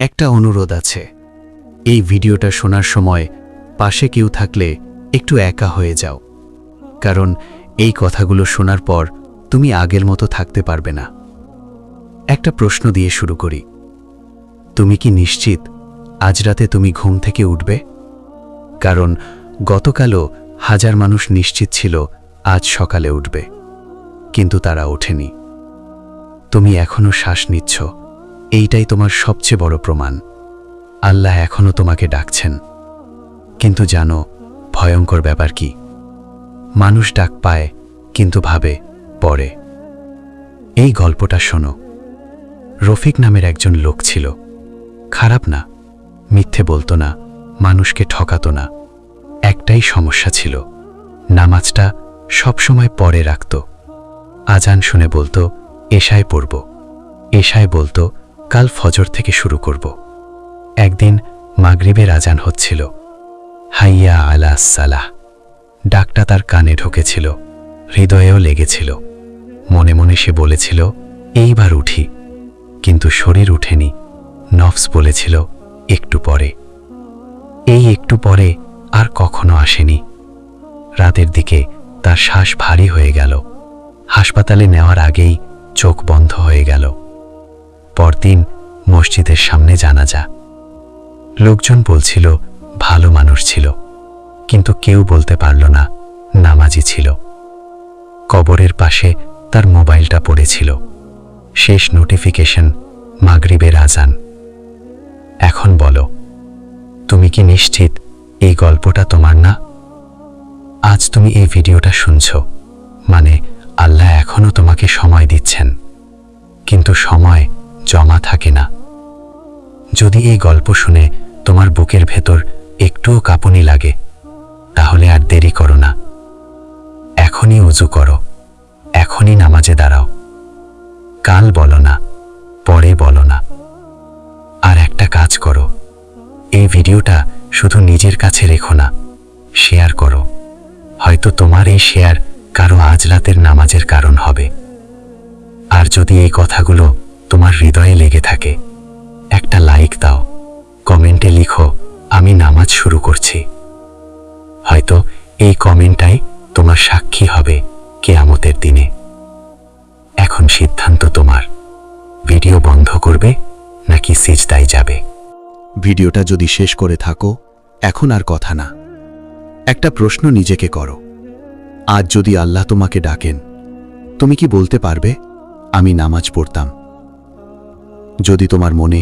একটা অনুরোধ আছে। এই ভিডিওটা শোনার সময় পাশে কেউ থাকলে একটু একা হয়ে যাও, কারণ এই কথাগুলো শোনার পর তুমি আগের মতো থাকতে পারবে না। একটা প্রশ্ন দিয়ে শুরু করি। তুমি কি নিশ্চিত আজ রাতে তুমি ঘুম থেকে উঠবে? কারণ গতকালও হাজার মানুষ নিশ্চিত ছিল আজ সকালে উঠবে, কিন্তু তারা ওঠেনি। তুমি এখনো শ্বাস নিচ্ছ, এইটাই তোমার সবচেয়ে বড় প্রমাণ। আল্লাহ এখনো তোমাকে ডাকছেন। কিন্তু জানো ভয়ঙ্কর ব্যাপার কি? মানুষ ডাক পায় কিন্তু ভাবে পরে। এই গল্পটা শোনো। রফিক নামের একজন লোক ছিল। খারাপ না, মিথ্যে বলতো না, মানুষকে ঠকাতো না। একটাই সমস্যা ছিল, নামাজটা সবসময় পরে রাখত। আজান শুনে বলতো এশায় পড়ব, এশায় বলতো কাল ফজর থেকে শুরু করব। একদিন মাগরিবের আজান হচ্ছিল, হাইয়া আলা সালাহ ডাকটা তার কানে ঢুকেছিল, হৃদয়েও লেগেছিল। মনে মনে সে বলেছিল এইবার উঠি, কিন্তু শরীর উঠেনি। নফস বলেছিল একটু পরে। এই একটু পরে আর কখনো আসেনি। রাতের দিকে তার শ্বাস ভারী হয়ে গেল। হাসপাতালে নেওয়ার আগেই চোখ বন্ধ হয়ে গেল। পরদিন মসজিদের সামনে জানাজা। লোকজন বলছিল ভালো মানুষ ছিল, কিন্তু কেউ বলতে পারল না নামাজি ছিল। কবরের পাশে তার মোবাইলটা পড়েছিল। শেষ নোটিফিকেশন মাগরিবের আজান। এখন বলো, তুমি কি নিশ্চিত এই গল্পটা তোমার না? আজ তুমি এই ভিডিওটা শুনছো, মানে আল্লাহ এখনো তোমাকে সময় দিচ্ছেন। কিন্তু সময় জমা থাকে না। যদি এই গল্প শুনে তোমার বুকের ভেতর একটুও কাঁপুনি লাগে, তাহলে আর দেরি করো না। এখনই ওযু করো, এখনই নামাজে দাঁড়াও। কাল বলো না, পরে বলো না। আর একটা কাজ করো, এই ভিডিওটা শুধু নিজের কাছে রেখো না, শেয়ার করো। হয়তো তোমার এই শেয়ার কারো আজ রাতের নামাজের কারণ হবে। আর যদি এই কথাগুলো তোমার হৃদয়ে লেগে থাকে, একটা লাইক দাও, কমেন্টে লিখো আমি নামাজ শুরু করছি। হয়তো এই কমেন্টটাই তোমার সাক্ষী হবে কিয়ামতের দিনে। এখন সিদ্ধান্ত তোমার, ভিডিও বন্ধ করবে নাকি সিজদায় যাবে। ভিডিওটা যদি শেষ করে থাকো, এখন আর কথা না। একটা প্রশ্ন নিজেকে করো, আজ যদি আল্লাহ তোমাকে ডাকেন, তুমি কি বলতে পারবে আমি নামাজ পড়তাম? যদি তোমার মনে